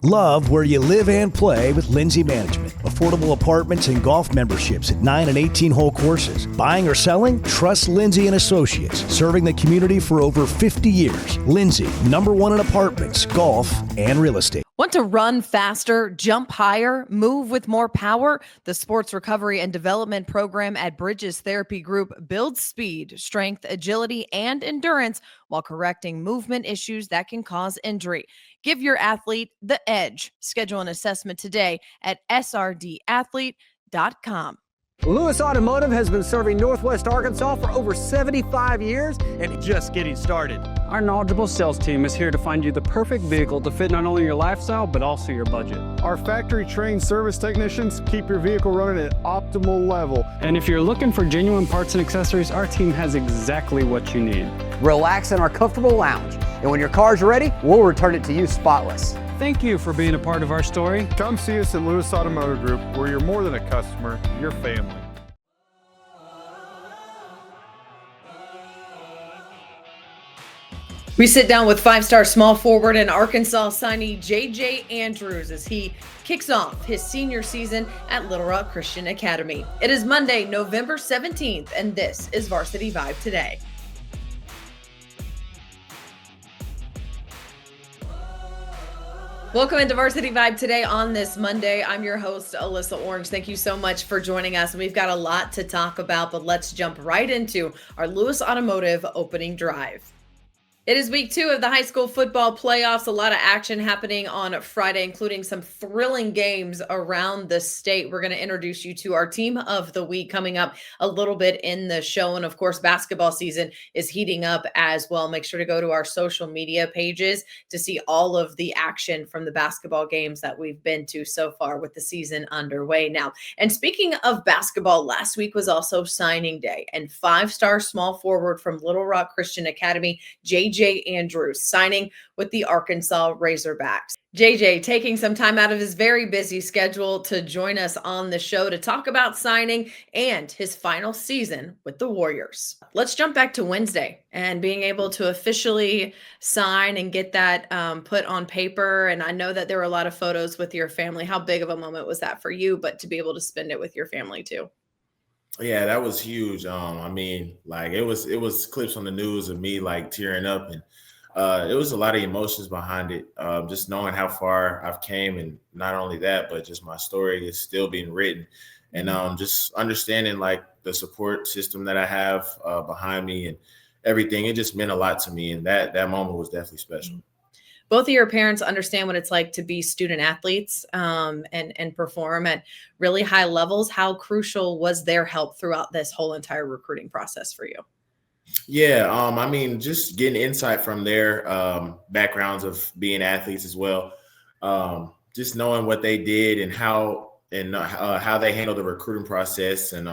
Love where you live and play with Lindsay Management. Affordable apartments and golf memberships at 9 and 18-hole courses. Buying or selling? Trust Lindsay and Associates. Serving the community for over 50 years. Lindsay, #1 in apartments, golf, and real estate. Want to run faster, jump higher, move with more power? The Sports Recovery and Development Program at Bridges Therapy Group builds speed, strength, agility, and endurance while correcting movement issues that can cause injury. Give your athlete the edge. Schedule an assessment today at srdathlete.com. Lewis Automotive has been serving Northwest Arkansas for over 75 years and just getting started. Our knowledgeable sales team is here to find you the perfect vehicle to fit not only your lifestyle, but also your budget. Our factory-trained service technicians keep your vehicle running at optimal level. And if you're looking for genuine parts and accessories, our team has exactly what you need. relax in our comfortable lounge. And when your car's ready, we'll return it to you spotless. Thank you for being a part of our story. Come see us at Lewis Automotive Group, where you're more than a customer, you're family. We sit down with five-star small forward and Arkansas signee J.J. Andrews as he kicks off his senior season at Little Rock Christian Academy. It is Monday, November 17th, and this is Varsity Vibe Today. Welcome into Varsity Vibe Today on this Monday. I'm your host, Alyssa Orange. Thank you so much for joining us. We've got a lot to talk about, but let's jump right into our Lewis Automotive opening drive. It is week 2 of the high school football playoffs. A lot of action happening on Friday, including some thrilling games around the state. We're going to introduce you to our team of the week coming up a little bit in the show. And of course, basketball season is heating up as well. Make sure to go to our social media pages to see all of the action from the basketball games that we've been to so far with the season underway now. And speaking of basketball, last week was also signing day, and five-star small forward from Little Rock Christian Academy, J.J. Andrews, signing with the Arkansas Razorbacks. JJ taking some time out of his very busy schedule to join us on the show to talk about signing and his final season with the Warriors. Let's jump back to Wednesday and being able to officially sign and get that put on paper. And I know that there were a lot of photos with your family. How big of a moment was that for you, but to be able to spend it with your family too? Yeah, that was huge. It was clips on the news of me like tearing up, and it was a lot of emotions behind it. Just knowing how far I've came, and not only that, but just my story is still being written, and just understanding like the support system that I have behind me and everything. It just meant a lot to me, and that moment was definitely special. Both of your parents understand what it's like to be student athletes and perform at really high levels. How crucial was their help throughout this whole entire recruiting process for you? Yeah, just getting insight from their backgrounds of being athletes as well. Just knowing what they did and how they handled the recruiting process, and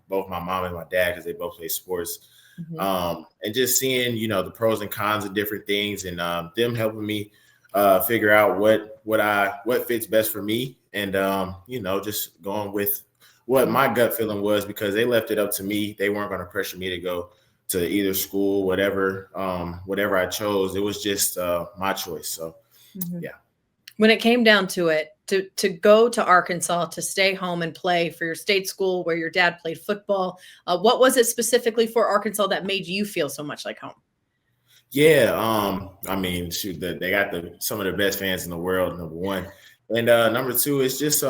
both my mom and my dad, because they both play sports. Mm-hmm. And just seeing, the pros and cons of different things, and them helping me figure out what fits best for me, and just going with what my gut feeling was, because they left it up to me. They weren't going to pressure me to go to either school, whatever I chose. It was just my choice. So, yeah. When it came down to it, to go to Arkansas, to stay home and play for your state school where your dad played football, what was it specifically for Arkansas that made you feel so much like home? Yeah, they got some of the best fans in the world, number one. And number two is just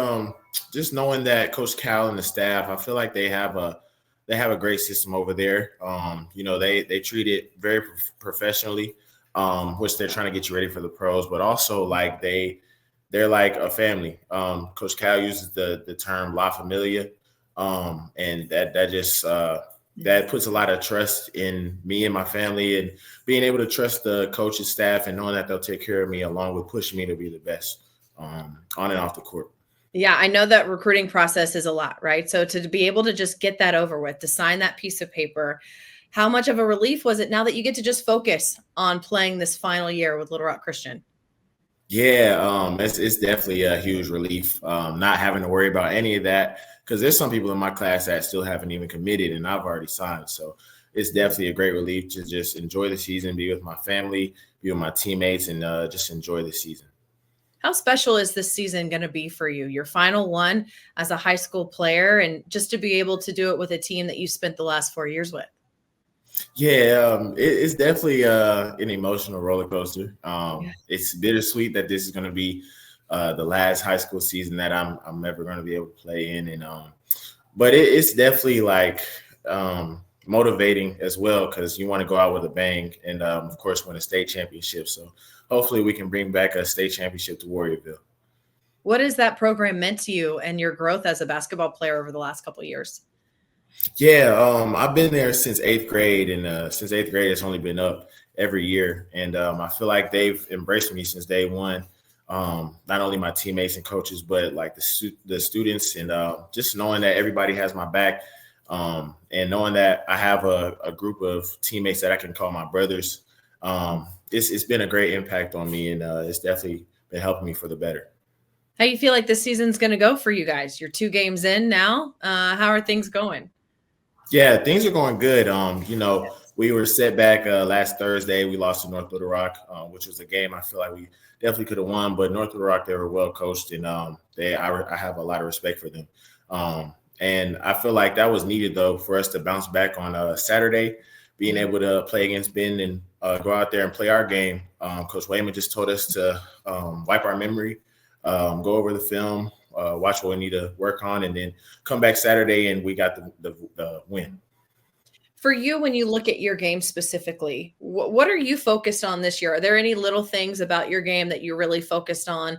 knowing that Coach Cal and the staff, I feel like they have a great system over there. They treat it very professionally, which they're trying to get you ready for the pros, but also like they're like a family. Coach Cal uses the term La Familia, and that puts a lot of trust in me and my family, and being able to trust the coach's staff and knowing that they'll take care of me, along with pushing me to be the best on and off the court. Yeah, I know that recruiting process is a lot, right? So to be able to just get that over with, to sign that piece of paper, how much of a relief was it now that you get to just focus on playing this final year with Little Rock Christian? Yeah, it's definitely a huge relief, not having to worry about any of that, because there's some people in my class that still haven't even committed, and I've already signed. So it's definitely a great relief to just enjoy the season, be with my family, be with my teammates, and just enjoy the season. How special is this season going to be for you? Your final one as a high school player, and just to be able to do it with a team that you spent the last 4 years with. Yeah, it's definitely an emotional roller coaster. Yeah. It's bittersweet that this is going to be the last high school season that I'm ever going to be able to play in, and but it's definitely like motivating as well because you want to go out with a bang and of course win a state championship. So hopefully we can bring back a state championship to Warriorville. What has that program meant to you and your growth as a basketball player over the last couple of years? Yeah, I've been there since eighth grade, and since eighth grade, it's only been up every year, and I feel like they've embraced me since day one. Not only my teammates and coaches, but like the students, and just knowing that everybody has my back, and knowing that I have a group of teammates that I can call my brothers. It's been a great impact on me, and it's definitely been helping me for the better. How you feel like this season's going to go for you guys? You're 2 games in now. How are things going? Yeah, things are going good. We were set back last Thursday. We lost to North Little Rock, which was a game I feel like we definitely could have won. But North Little Rock, they were well coached, and I have a lot of respect for them. And I feel like that was needed though for us to bounce back on Saturday, being able to play against Bend and go out there and play our game. Coach Wayman just told us to wipe our memory, go over the film, watch what we need to work on, and then come back Saturday and we got the win. For you, when you look at your game specifically, what are you focused on this year? Are there any little things about your game that you're really focused on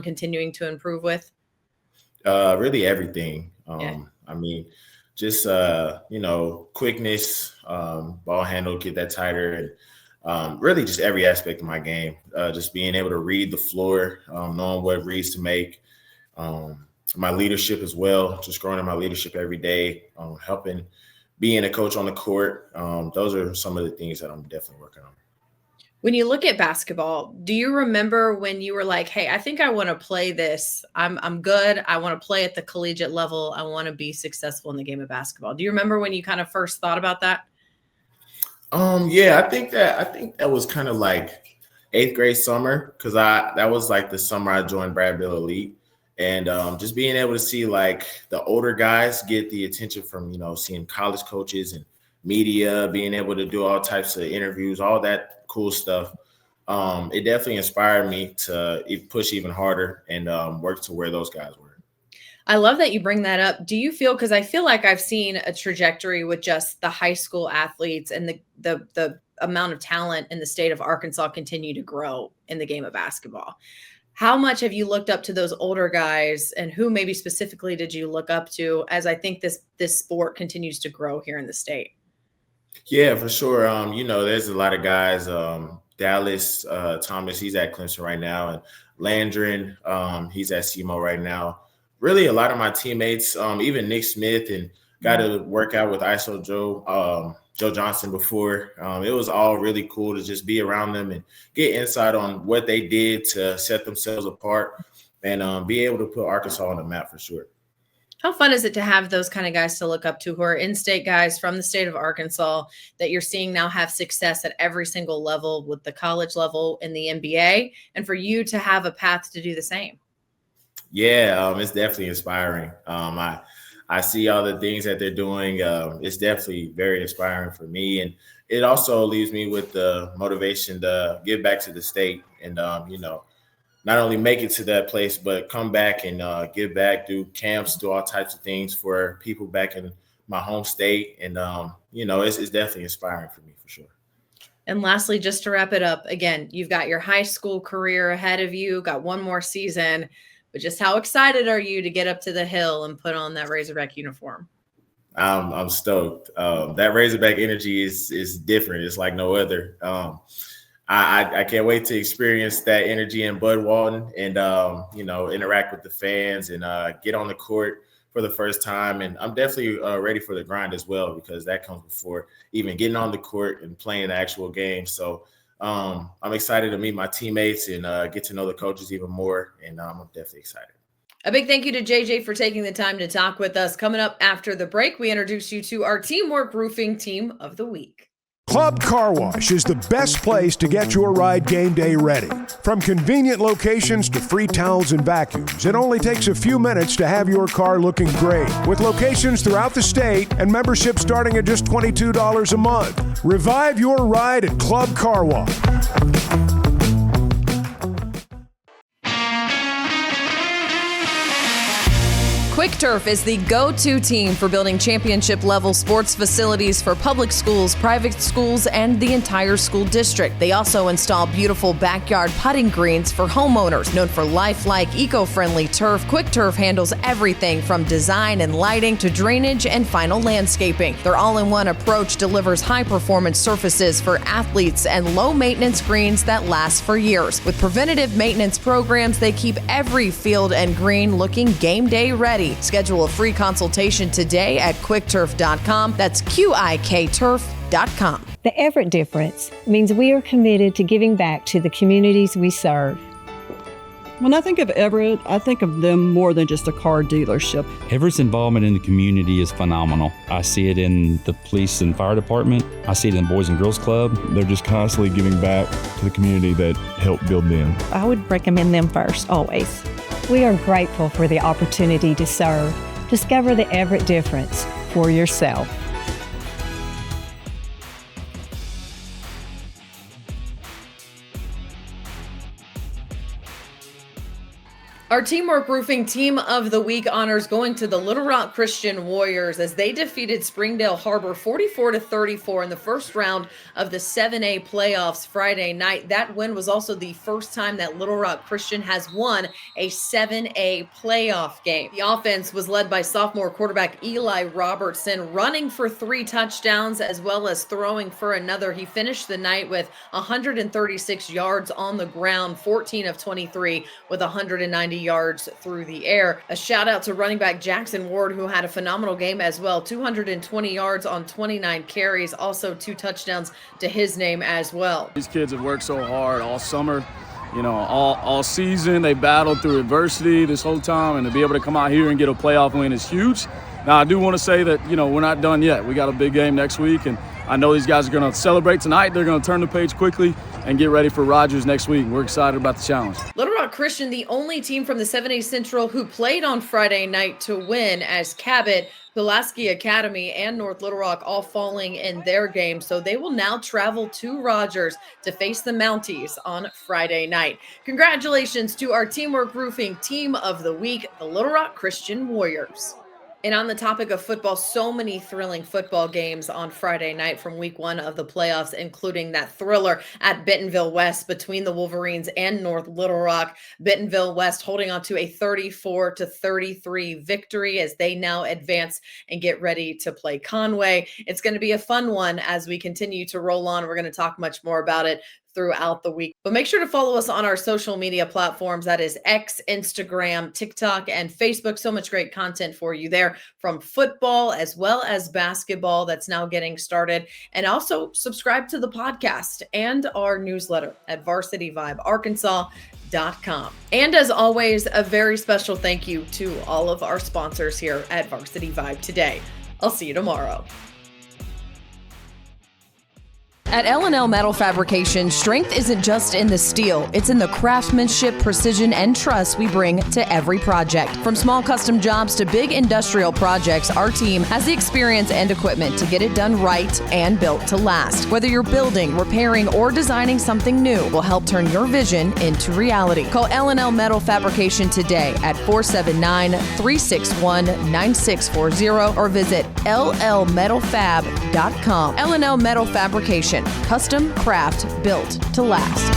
continuing to improve with? Really everything. Yeah. I mean, just quickness, ball handle, get that tighter, and really just every aspect of my game. Just being able to read the floor, knowing what reads to make. My leadership as well, just growing in my leadership every day, helping being a coach on the court. Those are some of the things that I'm definitely working on. When you look at basketball, do you remember when you were like, hey, I think I want to play this. I'm good. I want to play at the collegiate level. I want to be successful in the game of basketball. Do you remember when you kind of first thought about that? Yeah, I think that was kind of like eighth grade summer because that was like the summer I joined Bradville Elite. And just being able to see like the older guys get the attention from, seeing college coaches and media, being able to do all types of interviews, all that cool stuff. It definitely inspired me to push even harder and work to where those guys were. I love that you bring that up. Do you feel, because I feel like I've seen a trajectory with just the high school athletes and the amount of talent in the state of Arkansas continue to grow in the game of basketball. How much have you looked up to those older guys, and who maybe specifically did you look up to as I think this sport continues to grow here in the state? Yeah, for sure. There's a lot of guys. Dallas Thomas, he's at Clemson right now, and Landrin, he's at SEMO right now. Really, a lot of my teammates, even Nick Smith, and got to work out with ISO Joe Johnson before. It was all really cool to just be around them and get insight on what they did to set themselves apart and be able to put Arkansas on the map for sure. How fun is it to have those kind of guys to look up to who are in-state guys from the state of Arkansas that you're seeing now have success at every single level, with the college level and the NBA, and for you to have a path to do the same? Yeah, it's definitely inspiring. I see all the things that they're doing. It's definitely very inspiring for me. And it also leaves me with the motivation to give back to the state and, not only make it to that place, but come back and give back, do camps, do all types of things for people back in my home state. And, it's definitely inspiring for me for sure. And lastly, just to wrap it up, again, you've got your high school career ahead of you, got one more season. But just how excited are you to get up to the hill and put on that Razorback uniform? I'm stoked. That Razorback energy is different. It's like no other. I can't wait to experience that energy in Bud Walton and, interact with the fans and get on the court for the first time. And I'm definitely ready for the grind as well, because that comes before even getting on the court and playing the actual game. So I'm excited to meet my teammates and get to know the coaches even more. And I'm definitely excited. A big thank you to JJ for taking the time to talk with us. Coming up after the break, we introduce you to our Teamwork Roofing Team of the Week. Club Car Wash is the best place to get your ride game day ready. From convenient locations to free towels and vacuums, it only takes a few minutes to have your car looking great. With locations throughout the state and membership starting at just $22 a month. Revive your ride at Club Car Wash. Quick Turf is the go-to team for building championship-level sports facilities for public schools, private schools, and the entire school district. They also install beautiful backyard putting greens for homeowners. Known for lifelike, eco-friendly turf, Quick Turf handles everything from design and lighting to drainage and final landscaping. Their all-in-one approach delivers high-performance surfaces for athletes and low-maintenance greens that last for years. With preventative maintenance programs, they keep every field and green looking game day ready. Schedule a free consultation today at quickturf.com. That's QIKturf.com. The Everett difference means we are committed to giving back to the communities we serve. When I think of Everett, I think of them more than just a car dealership. Everett's involvement in the community is phenomenal. I see it in the police and fire department. I see it in the Boys and Girls Club. They're just constantly giving back to the community that helped build them. I would recommend them first, always. We are grateful for the opportunity to serve. Discover the Everett difference for yourself. Our Teamwork Roofing Team of the Week honors going to the Little Rock Christian Warriors as they defeated Springdale Harbor 44-34 in the first round of the 7A playoffs Friday night. That win was also the first time that Little Rock Christian has won a 7A playoff game. The offense was led by sophomore quarterback Eli Robertson, running for 3 touchdowns as well as throwing for another. He finished the night with 136 yards on the ground, 14 of 23 with 190 yards through the air. A shout out to running back Jackson Ward, who had a phenomenal game as well. 220 yards on 29 carries, also 2 touchdowns to his name as well. These kids have worked so hard all summer, all season. They battled through adversity this whole time, and to be able to come out here and get a playoff win is huge. Now, I do want to say that, we're not done yet. We got a big game next week, and I know these guys are going to celebrate tonight. They're going to turn the page quickly and get ready for Rogers next week. We're excited about the challenge. Little Rock Christian, the only team from the 7A Central who played on Friday night to win, as Cabot, Pulaski Academy, and North Little Rock all falling in their game. So they will now travel to Rogers to face the Mounties on Friday night. Congratulations to our Teamwork Roofing Team of the Week, the Little Rock Christian Warriors. And on the topic of football, so many thrilling football games on Friday night from week 1 of the playoffs, including that thriller at Bentonville West between the Wolverines and North Little Rock. Bentonville West holding on to a 34-33 victory as they now advance and get ready to play Conway. It's going to be a fun one as we continue to roll on. We're going to talk much more about it throughout the week. But make sure to follow us on our social media platforms. That is X, Instagram, TikTok, and Facebook. So much great content for you there from football as well as basketball that's now getting started. And also subscribe to the podcast and our newsletter at varsityvibearkansas.com. And as always, a very special thank you to all of our sponsors here at Varsity Vibe today. I'll see you tomorrow. At L&L Metal Fabrication, strength isn't just in the steel, it's in the craftsmanship, precision, and trust we bring to every project. From small custom jobs to big industrial projects, our team has the experience and equipment to get it done right and built to last. Whether you're building, repairing, or designing something new, we'll help turn your vision into reality. Call L&L Metal Fabrication today at 479-361-9640 or visit llmetalfab.com. L&L Metal Fabrication. Custom craft built to last.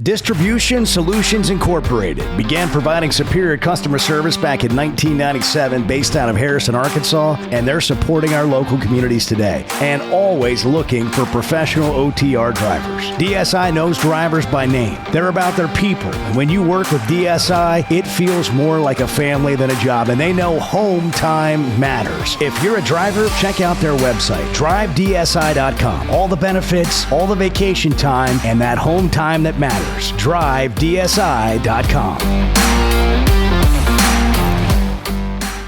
Distribution Solutions Incorporated began providing superior customer service back in 1997 based out of Harrison, Arkansas, and they're supporting our local communities today and always looking for professional OTR drivers. DSI knows drivers by name. They're about their people, and when you work with DSI, it feels more like a family than a job, and they know home time matters. If you're a driver, check out their website, drivedsi.com. All the benefits, all the vacation time, and that home time that matters. drivedsi.com.